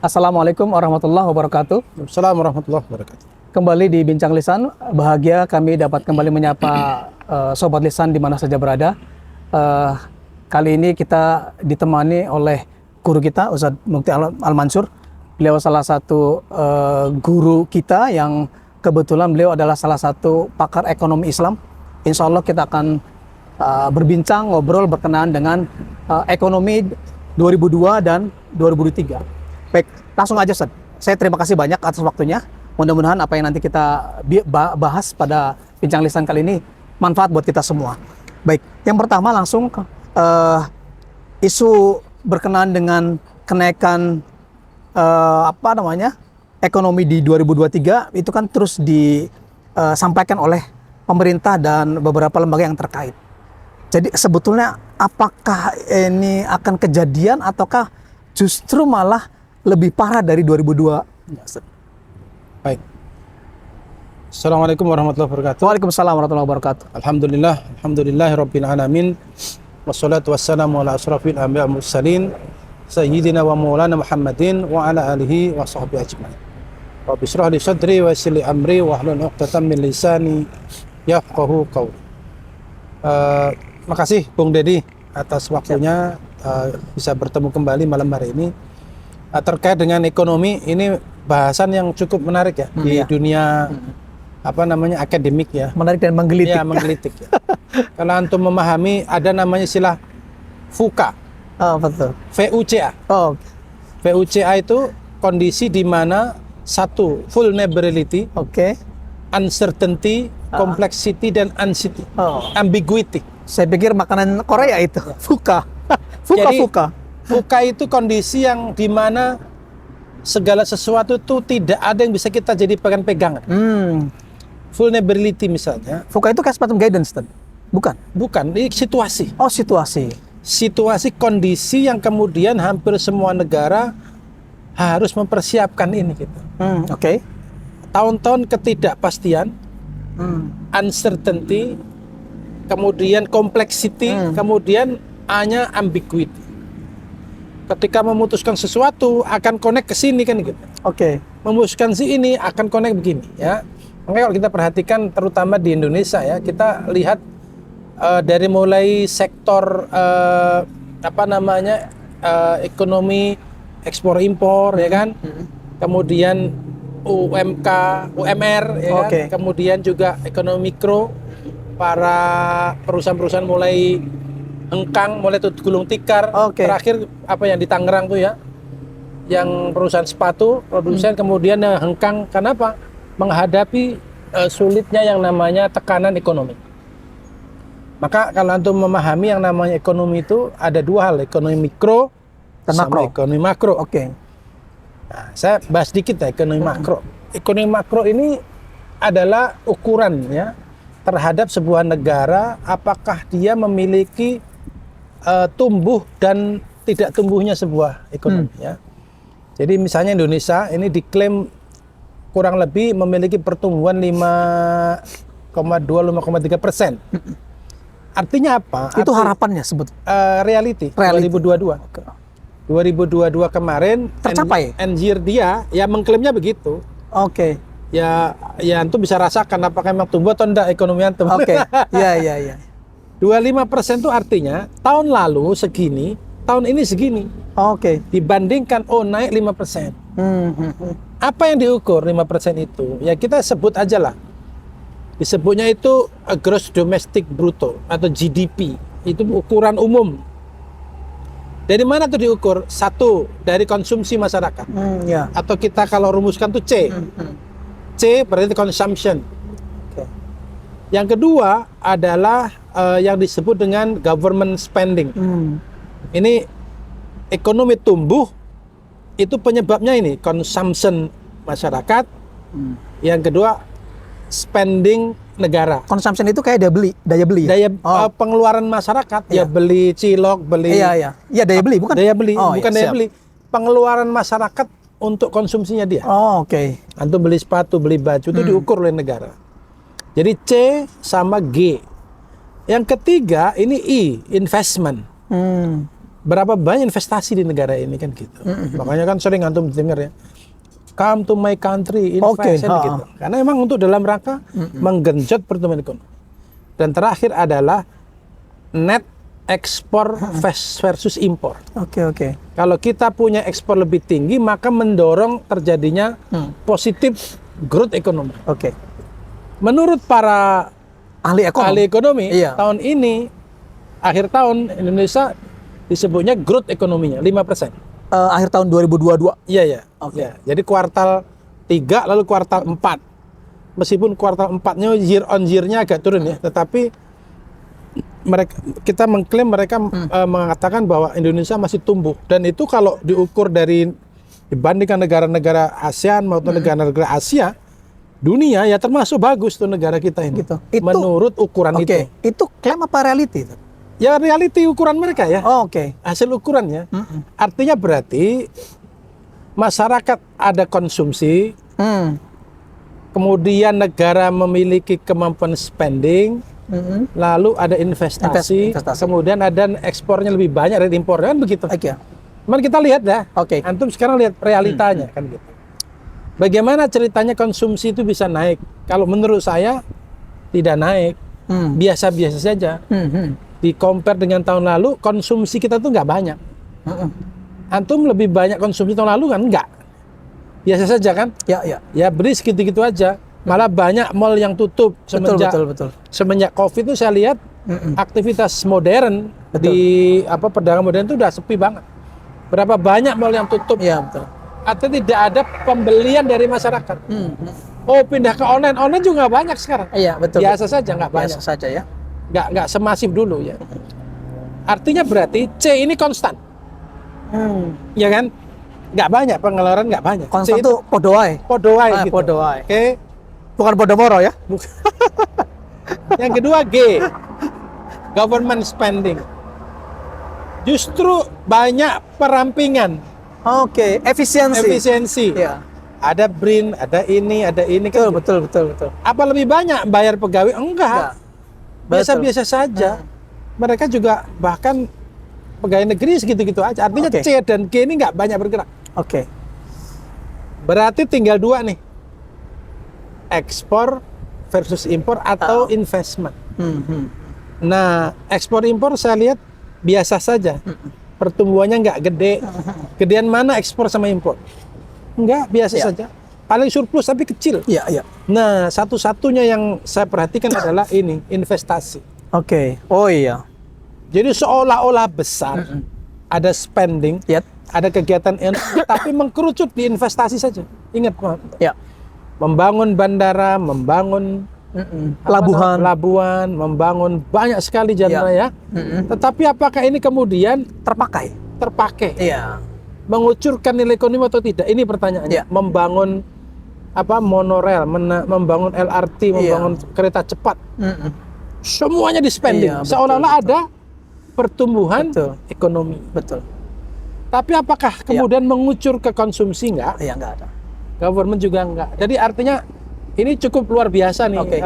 Assalamualaikum warahmatullahi wabarakatuh. Assalamualaikum warahmatullahi wabarakatuh. Kembali di Bincang Lisan, bahagia kami dapat kembali menyapa Sobat Lisan di mana saja berada. Kali ini kita ditemani oleh guru kita, Ustadz Mukti Al-Mansur. Beliau salah satu guru kita yang kebetulan beliau adalah salah satu pakar ekonomi Islam. Insya Allah kita akan berbincang, ngobrol berkenaan dengan ekonomi 2002 dan 2003. Baik, langsung aja Ustadz. Saya terima kasih banyak atas waktunya. Mudah-mudahan apa yang nanti kita bahas pada Bincang Lisan kali ini manfaat buat kita semua. Baik, yang pertama langsung isu berkenaan dengan kenaikan ekonomi di 2023 itu kan terus disampaikan oleh pemerintah dan beberapa lembaga yang terkait. Jadi sebetulnya apakah ini akan kejadian ataukah justru malah lebih parah dari 2002? Baik. Assalamualaikum warahmatullahi wabarakatuh. Waalaikumsalam warahmatullahi wabarakatuh. Alhamdulillahirabbil alamin. Wassalatu wassalamu ala asrafil anbiya'i wal mursalin sayyidina wa maulana Muhammadin wa ala alihi wa sahbihi ajmain. Rabbi shrah li sadri wa yassir li amri wa hlul 'uqdatam min lisani yafqahu qawli. Makasih Bung Dedi atas waktunya bisa bertemu kembali malam hari ini. Terkait dengan ekonomi, ini bahasan yang cukup menarik ya di dunia akademik ya. Menarik dan menggelitik. Ya, menggelitik ya. Kalau antum memahami ada namanya istilah VUCA. Oh, betul. VUCA. Oh. VUCA itu kondisi di mana satu vulnerability, uncertainty, complexity dan ambiguity. Saya pikir makanan Korea itu. VUCA. VUCA itu kondisi yang di mana segala sesuatu itu tidak ada yang bisa kita jadi pegangan. Vulnerability misalnya. VUCA itu kayak semacam guidance, bukan? Bukan, ini situasi. Oh, situasi. Situasi kondisi yang kemudian hampir semua negara harus mempersiapkan ini gitu. Tahun-tahun ketidakpastian, uncertainty, kemudian complexity, kemudian hanya ambiguity. Ketika memutuskan sesuatu akan connect ke sini kan gitu. Memutuskan si ini akan connect begini ya. Makanya kalau kita perhatikan terutama di Indonesia ya, kita lihat dari mulai sektor ekonomi ekspor impor ya kan. Kemudian UMK, UMR ya kan. Kemudian juga ekonomi mikro, para perusahaan-perusahaan mulai hengkang, mulai gulung tikar. Terakhir yang di Tangerang tuh ya, yang perusahaan sepatu produsen kemudian hengkang. Kenapa? Menghadapi sulitnya yang namanya tekanan ekonomi. Maka kalau antum memahami yang namanya ekonomi itu ada dua hal, ekonomi mikro sama ekonomi makro. Nah, saya bahas dikit ya ekonomi makro. Ekonomi makro ini adalah ukuran ya terhadap sebuah negara, apakah dia memiliki tumbuh dan tidak tumbuhnya sebuah ekonomi ya. Jadi misalnya Indonesia ini diklaim kurang lebih memiliki pertumbuhan 5,2-5,3%. Artinya apa? Itu harapannya sebut. Reality. 2022. 2022 kemarin tercapai. Year dia ya mengklaimnya begitu. Ya antum bisa rasakan apakah memang tumbuh atau enggak ekonomi antum. 25% itu artinya tahun lalu segini, tahun ini segini. Dibandingkan naik 5%. Apa yang diukur 5% itu? Ya kita sebut aja lah. Disebutnya itu gross domestic bruto atau GDP. Itu ukuran umum. Dari mana tuh diukur? Satu, dari konsumsi masyarakat. Atau kita kalau rumuskan tuh C. C berarti consumption. Yang kedua adalah yang disebut dengan government spending. Ini ekonomi tumbuh, itu penyebabnya ini consumption masyarakat. Yang kedua spending negara. Consumption itu kayak daya beli. Pengeluaran masyarakat ya beli cilok, beli. Iya, daya beli bukan? Daya beli, Oh, bukan iya, daya siap. beli. Pengeluaran masyarakat untuk konsumsinya dia. Oh, oke. Antum beli sepatu, beli baju itu diukur oleh negara. Jadi C sama G. Yang ketiga ini I, investment. Berapa banyak investasi di negara ini kan gitu. Makanya kan sering antum dengar ya, come to my country, invest gitu. Karena emang untuk dalam rangka menggenjot pertumbuhan ekonomi. Dan terakhir adalah net ekspor versus impor. Oke. Kalau kita punya ekspor lebih tinggi, maka mendorong terjadinya positif growth ekonomi. Oke. Menurut para Ahli ekonomi. iya, tahun ini akhir tahun Indonesia disebutnya growth ekonominya 5%. Akhir tahun 2022. Iya. Oke. Ya, jadi kuartal 3 lalu kuartal 4. Meskipun kuartal 4-nya year on year-nya agak turun ya, tetapi kita mengklaim mereka mengatakan bahwa Indonesia masih tumbuh, dan itu kalau diukur dibandingkan negara-negara ASEAN maupun negara-negara Asia dunia ya termasuk bagus tuh negara kita ini. Gitu. Menurut ukuran itu. Itu klaim apa reality? Ya reality ukuran mereka ya. Oh, oke. Hasil ukurannya. Artinya berarti masyarakat ada konsumsi, kemudian negara memiliki kemampuan spending, lalu ada investasi, kemudian ada ekspornya lebih banyak dari impornya kan begitu. Oke. Cuman kita lihat dah. Oke. Antum sekarang lihat realitanya kan gitu. Bagaimana ceritanya konsumsi itu bisa naik? Kalau menurut saya tidak naik, biasa-biasa saja. Di compare dengan tahun lalu, konsumsi kita tuh nggak banyak. Antum lebih banyak konsumsi tahun lalu kan? Nggak. Biasa saja kan? Ya beri segitu-gitu aja. Malah banyak mall yang tutup semenjak COVID itu saya lihat aktivitas modern di perdagangan modern itu udah sepi banget. Berapa banyak mall yang tutup? Iya, betul. Atau tidak ada pembelian dari masyarakat. Oh, pindah ke online. Online juga nggak banyak sekarang. Iya, betul. Biasa saja, nggak banyak. Biasa saja ya. Nggak semasif dulu ya. Artinya berarti C ini konstan. Ya kan? Nggak banyak, pengeluaran nggak banyak. Konstan itu podoai. Podoai gitu. Podoai. Oke. Bukan podomoro ya? Yang kedua G. Government spending. Justru banyak perampingan. Oke, efisiensi. Iya. Ada BRIN, ada ini kan. Betul. Apa lebih banyak bayar pegawai? Enggak. Biasa-biasa saja. Mereka juga bahkan pegawai negeri segitu-gitu aja. Artinya C dan G ini nggak banyak bergerak. Oke. Berarti tinggal dua nih. Ekspor versus impor atau investment. Nah, ekspor impor saya lihat biasa saja. Pertumbuhannya nggak gede. Gedean mana ekspor sama impor? Enggak, biasa saja. Paling surplus tapi kecil. Iya. Nah, satu-satunya yang saya perhatikan adalah ini, investasi. Oke. Oh iya. Jadi seolah-olah besar, ada spending, ada kegiatan, tapi mengkerucut di investasi saja. Ingat, Pak. Ya. Membangun bandara, membangun pelabuhan, membangun banyak sekali jalan raya. Tetapi apakah ini kemudian terpakai? Iya. Mengucurkan nilai ekonomi atau tidak? Ini pertanyaannya. Membangun monorail, membangun LRT, membangun kereta cepat. Semuanya di spending. Seolah-olah ada pertumbuhan ekonomi. Betul. Tapi apakah kemudian mengucur ke konsumsi? Enggak. Iya, enggak ada. Government juga enggak. Jadi artinya ini cukup luar biasa nih.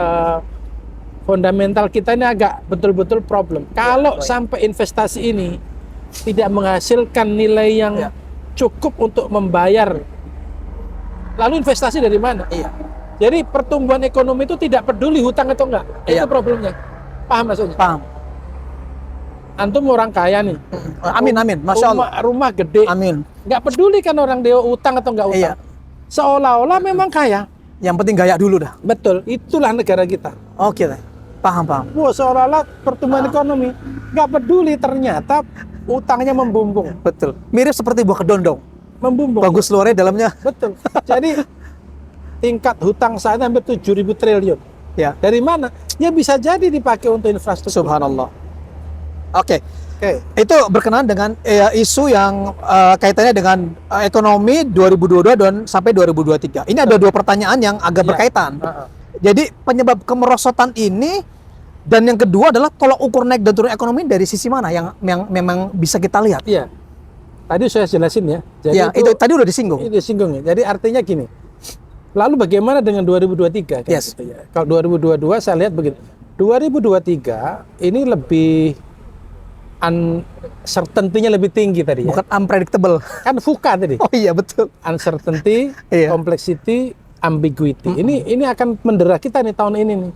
Fundamental kita ini agak betul-betul problem. Kalau sampai investasi ini tidak menghasilkan nilai yang cukup untuk membayar, lalu investasi dari mana? Iya. Jadi pertumbuhan ekonomi itu tidak peduli hutang atau enggak. Itu problemnya. Paham maksudnya? Paham. Antum orang kaya nih. Amin. Masya Allah. Rumah gede. Amin. Nggak peduli kan orang dia utang atau nggak utang. Seolah-olah memang kaya. Yang penting gaya dulu dah. Betul. Itulah negara kita. Oke. Paham. Wah, seolah-olah pertumbuhan ekonomi. Nggak peduli, ternyata utangnya membumbung. Betul. Mirip seperti buah kedondong. Membumbung. Bagus luarnya, dalamnya. Betul. Jadi tingkat hutang saat hampir 7.000 triliun. Ya. Dari mana? Ya bisa jadi dipakai untuk infrastruktur. Subhanallah. Oke. Itu berkenaan dengan isu yang kaitannya dengan ekonomi 2022 dan sampai 2023. Ini ada dua pertanyaan yang agak berkaitan. Jadi penyebab kemerosotan ini, dan yang kedua adalah tolak ukur naik dan turun ekonomi dari sisi mana yang memang bisa kita lihat? Iya. Tadi saya jelasin ya. Jadi Ya, itu tadi udah disinggung. Itu disinggung ya. Jadi artinya gini. Lalu bagaimana dengan 2023? Kan Yes. gitu ya. Kalau 2022 saya lihat begini. 2023 ini lebih uncertainty-nya lebih tinggi tadi ya. Bukan unpredictable. Kan VUCA tadi. Oh iya, betul. Uncertainty, Iya. complexity, ambiguity. Ini akan mendera kita nih tahun ini nih.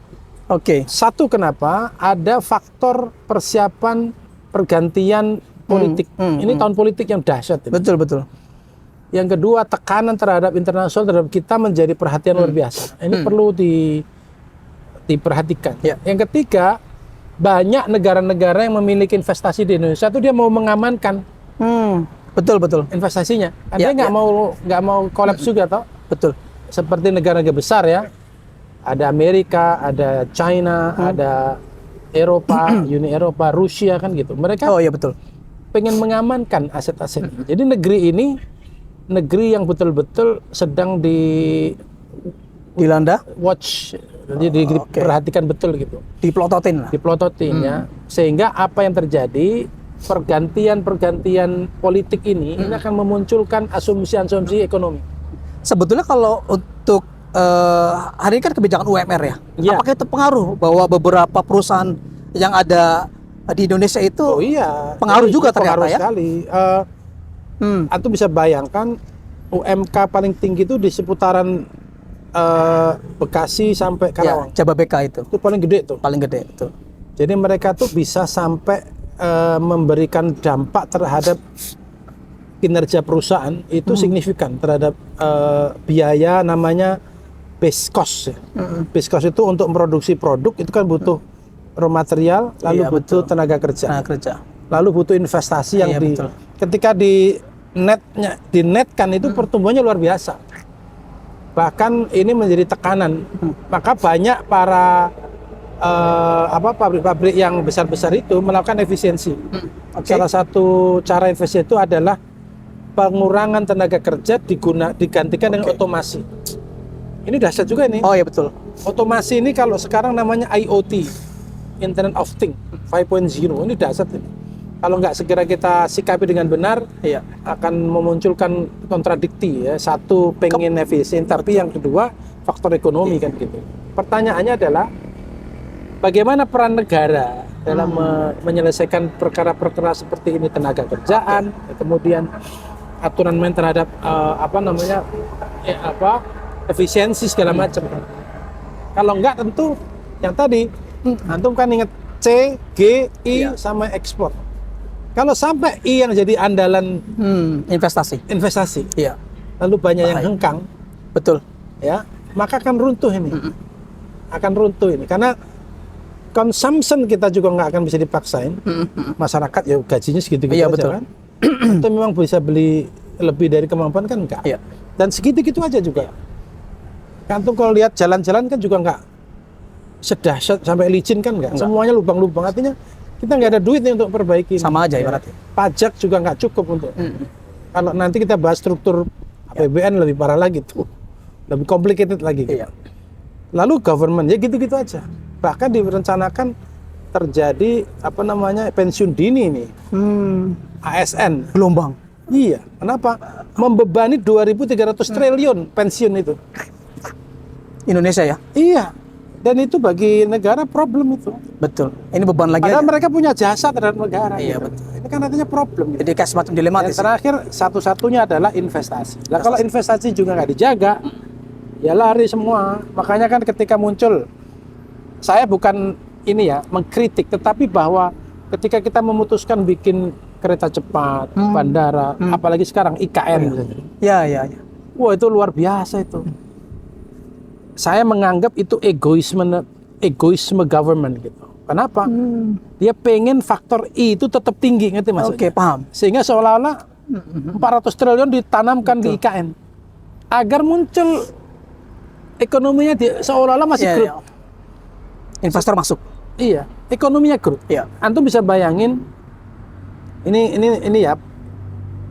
Oke. Satu, kenapa? Ada faktor persiapan pergantian politik. Ini tahun politik yang dahsyat ini. Betul, betul. Yang kedua, tekanan terhadap internasional terhadap kita menjadi perhatian luar biasa. Ini perlu diperhatikan. Ya. Yang ketiga, banyak negara-negara yang memiliki investasi di Indonesia itu dia mau mengamankan Betul, betul. investasinya. Ya, Dia nggak ya. mau kolaps juga toh. Betul. Seperti negara-negara besar ya. Ada Amerika, ada China, ada Eropa, Uni Eropa, Rusia kan gitu. Mereka Oh iya, betul. pengen mengamankan aset-aset. Jadi negeri ini negeri yang betul-betul sedang Dilanda, watch, jadi diperhatikan betul gitu, dipelototin lah. dipelototin ya, sehingga apa yang terjadi pergantian politik ini akan memunculkan asumsi-asumsi ekonomi. Sebetulnya kalau untuk hari ini kan kebijakan UMR ya. Iya. Apakah itu pengaruh bahwa beberapa perusahaan yang ada di Indonesia itu Oh iya, pengaruh jadi juga ternyata pengaruh ya? sekali. Antum bisa bayangkan UMK paling tinggi itu di seputaran Bekasi sampai Karawang. Ya, Jababeka itu Itu paling gede tuh. paling gede itu. Jadi mereka tuh bisa sampai memberikan dampak terhadap kinerja perusahaan itu signifikan terhadap biaya namanya base cost. Ya. Base cost itu untuk memproduksi produk itu kan butuh raw material, lalu Iya, butuh betul. tenaga kerja, Nah, kerja. lalu butuh investasi yang Iya, betul. ketika dinetkan itu pertumbuhannya luar biasa. Bahkan ini menjadi tekanan. Maka banyak para pabrik-pabrik yang besar-besar itu melakukan efisiensi. Oke. Salah satu cara efisiensi itu adalah pengurangan tenaga kerja digantikan dengan otomasi. Ini dahsyat juga ini. Oh iya, betul. Otomasi ini kalau sekarang namanya IoT, Internet of Things 5.0. Ini dahsyat ini. Kalau nggak segera kita sikapi dengan benar, Iya. akan memunculkan kontradikti ya. Satu pengen efisien, tapi yang kedua faktor ekonomi kan gitu. Pertanyaannya adalah bagaimana peran negara dalam menyelesaikan perkara-perkara seperti ini, tenaga kerjaan, kemudian aturan main terhadap efisiensi segala macam. Kalau enggak tentu yang tadi antum kan ingat C, G, I sama ekspor. Kalau sampai I yang jadi andalan Investasi. Iya. lalu banyak yang Bahaya. hengkang, Betul. ya, maka akan runtuh ini. Akan runtuh ini karena consumption kita juga nggak akan bisa dipaksain. Masyarakat ya gajinya segitu-gitu Iya, aja betul. kan. Itu memang bisa beli lebih dari kemampuan kan enggak. Iya. Dan segitu-gitu aja juga. Kantung kalau lihat jalan-jalan kan juga enggak sedahsyat sampai licin kan enggak. Semuanya lubang-lubang, artinya kita nggak ada duit nih untuk perbaiki. Sama aja ibaratnya. Pajak juga nggak cukup untuk. Kalau nanti kita bahas struktur APBN lebih parah lagi tuh, lebih complicated lagi. Iya. Lalu government ya gitu-gitu aja. Bahkan direncanakan terjadi pensiun dini nih, ASN. Gelombang. Iya, kenapa? Membebani 2.300 triliun pensiun itu. Indonesia ya. Iya. Dan itu bagi negara problem itu. Betul. Ini beban lagi Padahal aja. mereka punya jasa terhadap negara. Iya, gitu. betul. Ini kan artinya problem. Gitu. Jadi kayak semacam Yang dilematis. terakhir satu-satunya adalah investasi. Nah kalau investasi juga nggak dijaga, ya lari semua. Makanya kan ketika muncul, saya bukan ini ya mengkritik, tetapi bahwa ketika kita memutuskan bikin kereta cepat, bandara, apalagi sekarang IKN, Ya, ya, ya. wah itu luar biasa itu. Saya menganggap itu egoisme government gitu. Kenapa? Dia pengen faktor I itu tetap tinggi, ngerti mas? Oke, paham. Sehingga seolah-olah 400 triliun ditanamkan di IKN agar muncul ekonominya seolah-olah masih Iya, growth. iya. Investor masuk. Iya, ekonominya growth. Iya. Antum bisa bayangin ini ya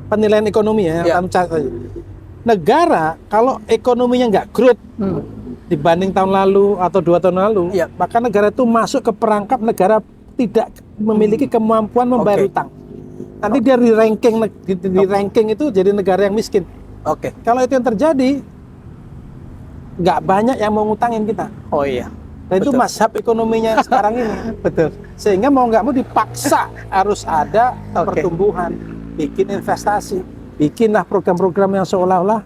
penilaian ekonomi ya yang Iya. antum catat. Negara kalau ekonominya nggak growth, dibanding tahun lalu atau 2 tahun lalu, Iya. maka negara itu masuk ke perangkap negara tidak memiliki kemampuan membayar Oke. utang. Nanti dia di ranking itu jadi negara yang miskin. Oke. Kalau itu yang terjadi, nggak banyak yang mau ngutangin kita. Oh iya. Dan itu Betul. mazhab ekonominya sekarang ini. Betul. Sehingga mau nggak mau dipaksa harus ada Oke. pertumbuhan, bikin investasi, bikinlah program-program yang seolah-olah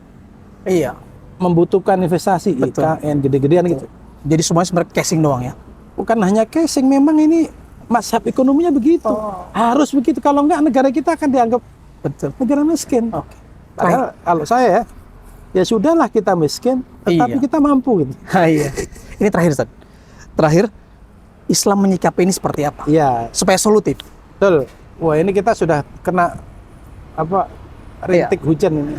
Iya. membutuhkan investasi, Betul. IKN gede-gedean gitu. Jadi semuanya sebenarnya casing doang ya. Bukan hanya casing, memang ini mazhab ekonominya begitu. Oh. Harus begitu, kalau enggak negara kita akan dianggap Betul. negara miskin. Oke. Padahal kalau saya ya sudahlah kita miskin, tetapi Iya. kita mampu gitu. Iya. Ini terakhir, Ustaz. Terakhir, Islam menyikapi ini seperti apa? Iya, Supaya solutif. betul. Wah, ini kita sudah kena apa rintik hujan ini.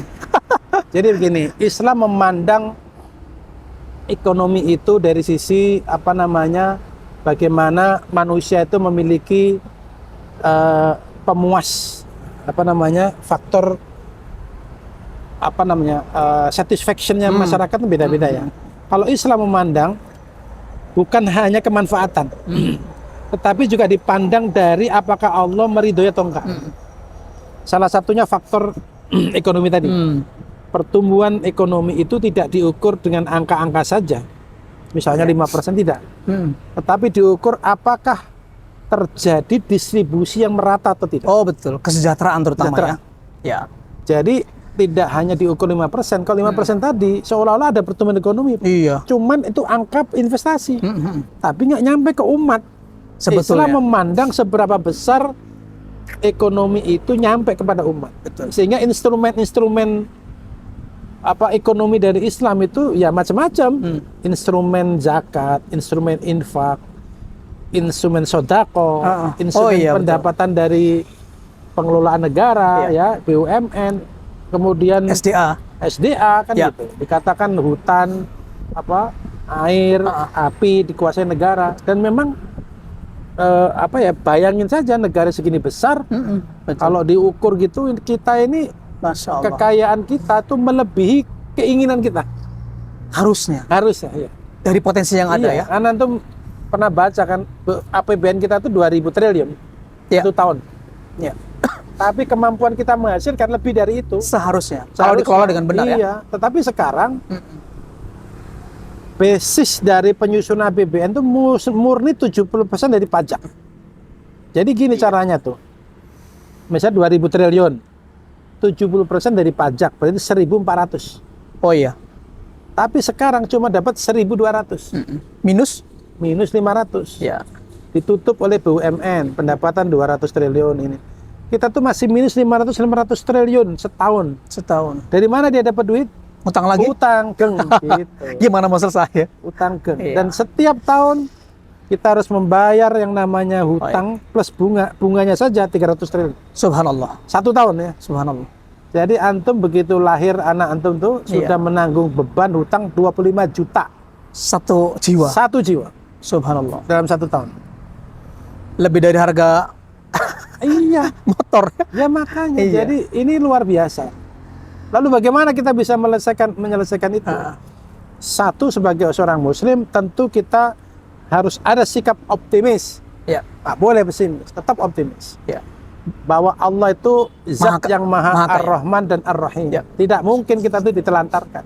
Jadi begini, Islam memandang ekonomi itu dari sisi apa namanya, bagaimana manusia itu memiliki pemuas apa namanya faktor apa namanya satisfactionnya masyarakat itu beda-beda ya. Kalau Islam memandang bukan hanya kemanfaatan, tetapi juga dipandang dari apakah Allah meridhoi atau enggak. Salah satunya faktor ekonomi tadi. Pertumbuhan ekonomi itu tidak diukur dengan angka-angka saja. Misalnya 5% tidak. Tetapi diukur apakah terjadi distribusi yang merata atau tidak. Oh betul, kesejahteraan terutama Kesejahteraan. ya. Jadi tidak hanya diukur 5%. Kalau 5% tadi seolah-olah ada pertumbuhan ekonomi. Iya. Cuman itu angka investasi. Tapi nggak nyampe ke umat. Sebetulnya. Islam memandang seberapa besar ekonomi itu nyampe kepada umat. Betul. Sehingga instrumen-instrumen apa ekonomi dari Islam itu ya macam-macam. Instrumen zakat, instrumen infak, instrumen sodako, instrumen Oh iya, pendapatan dari pengelolaan negara, ya BUMN, kemudian SDA. SDA kan Ya. gitu. Dikatakan hutan, apa air, api dikuasai negara. Dan memang apa ya, bayangin saja negara segini besar, Betul. kalau diukur gitu kita ini Masya Allah. kekayaan kita tuh melebihi keinginan kita. Harusnya Harusnya ya. dari potensi yang ada ya. Karena antum pernah baca kan APBN kita tuh 2.000 triliun Ya. 1 tahun. Ya. Tapi kemampuan kita menghasilkan lebih dari itu. Seharusnya. Kalau Seharusnya. dikelola dengan benar ya. Iya, tetapi sekarang basis dari penyusunan APBN itu murni 70% dari pajak. Jadi gini caranya tuh. Misalnya 2.000 triliun. 70% dari pajak, berarti 1.400. Oh iya. Tapi sekarang cuma dapat 1.200. Minus? Minus 500. Ya. Ditutup oleh BUMN, pendapatan 200 triliun ini. Kita tuh masih minus 500 triliun setahun. Setahun. Dari mana dia dapat duit? Utang lagi? Utang geng gitu. Gimana mau selesai ya? Utang geng. Iya. Dan setiap tahun kita harus membayar yang namanya hutang plus bunga. Bunganya saja 300 triliun. Subhanallah. 1 tahun ya. Subhanallah. Jadi antum begitu lahir anak antum tuh sudah menanggung beban hutang 25 juta. Satu jiwa. 1 jiwa Subhanallah. dalam 1 tahun. Lebih dari harga Iya. motor. Ya makanya. Iya. Jadi ini luar biasa. Lalu bagaimana kita bisa menyelesaikan itu? Satu, sebagai seorang muslim tentu kita harus ada sikap optimis. Ya. Nggak boleh pesimis, tetap optimis. Ya. Bahwa Allah itu zat yang maha Maha kaya. ar-Rahman dan ar-Rahim. Ya. Tidak mungkin kita itu ditelantarkan.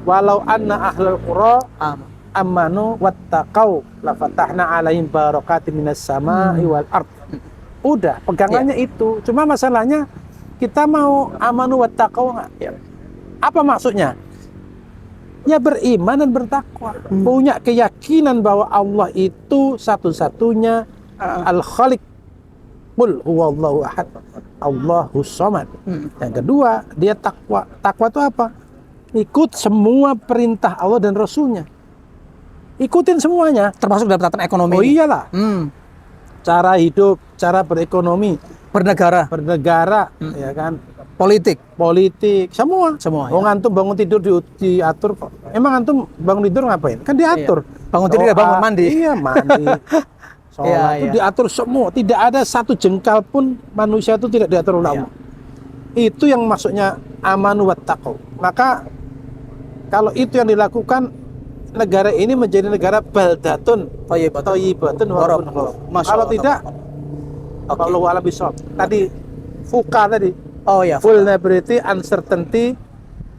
Walau anna ahlul qura Amin. amanu wattaqau la fatahna alaihim barakatin minas sama'i wal ard. Udah, pegangannya itu. Cuma masalahnya kita mau amanu wattaqau nggak? Ya. Apa maksudnya? Ya beriman dan bertakwa. Punya keyakinan bahwa Allah itu satu-satunya al-khaliq. Qul huwallahu ahad. Allahus samad. Yang kedua, dia takwa. Takwa itu apa? Ikut semua perintah Allah dan Rasulnya. Ikutin semuanya. Termasuk dalam tatanan ekonomi. Oh iyalah. Hmm. Cara hidup, cara berekonomi, Bernegara, bernegara, ya kan, politik, politik, semua. semua. Oh antum bangun tidur diatur kok. Emang antum bangun tidur ngapain? Kan diatur. Bangun tidur ya bangun mandi. Iya mandi. Sholat Iya, itu iya. diatur semua. Tidak ada satu jengkal pun manusia itu tidak diatur oleh Allah. Itu yang maksudnya amanu wattaqau. Maka kalau itu yang dilakukan negara ini menjadi negara baldatun thayyibatun wa rabbun ghafur. Kalau tidak, kalau alam bisawab. Tadi FUKA tadi. Oh ya. Vulnerability, uncertainty,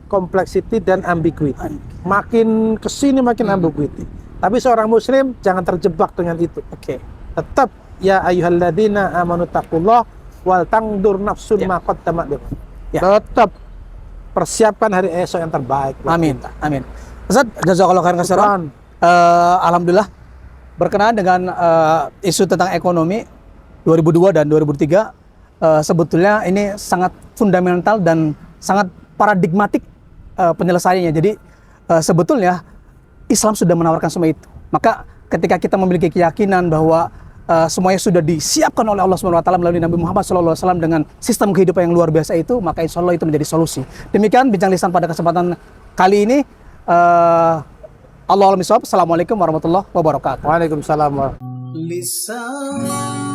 complexity, dan ambiguity. Makin kesini makin ambiguity. Tapi seorang muslim jangan terjebak dengan itu. Oke. Tetap ya ayyuhalladzina amanu taqullah wal tangdur nafsun ma qaddamat lighad. Tetap persiapkan hari esok yang terbaik. Amin. Amin. Ustaz, jazakallahu khairan katsiran. Alhamdulillah berkenaan dengan isu tentang ekonomi 2002 dan 2003 sebetulnya ini sangat fundamental dan sangat paradigmatik penyelesaiannya. Jadi sebetulnya Islam sudah menawarkan semua itu. Maka ketika kita memiliki keyakinan bahwa semuanya sudah disiapkan oleh Allah SWT melalui Nabi Muhammad SAW dengan sistem kehidupan yang luar biasa itu, maka insya Allah itu menjadi solusi. Demikian Bincang Lisan pada kesempatan kali ini. Assalamualaikum warahmatullahi wabarakatuh. Waalaikumsalam warahmatullahi wabarakatuh.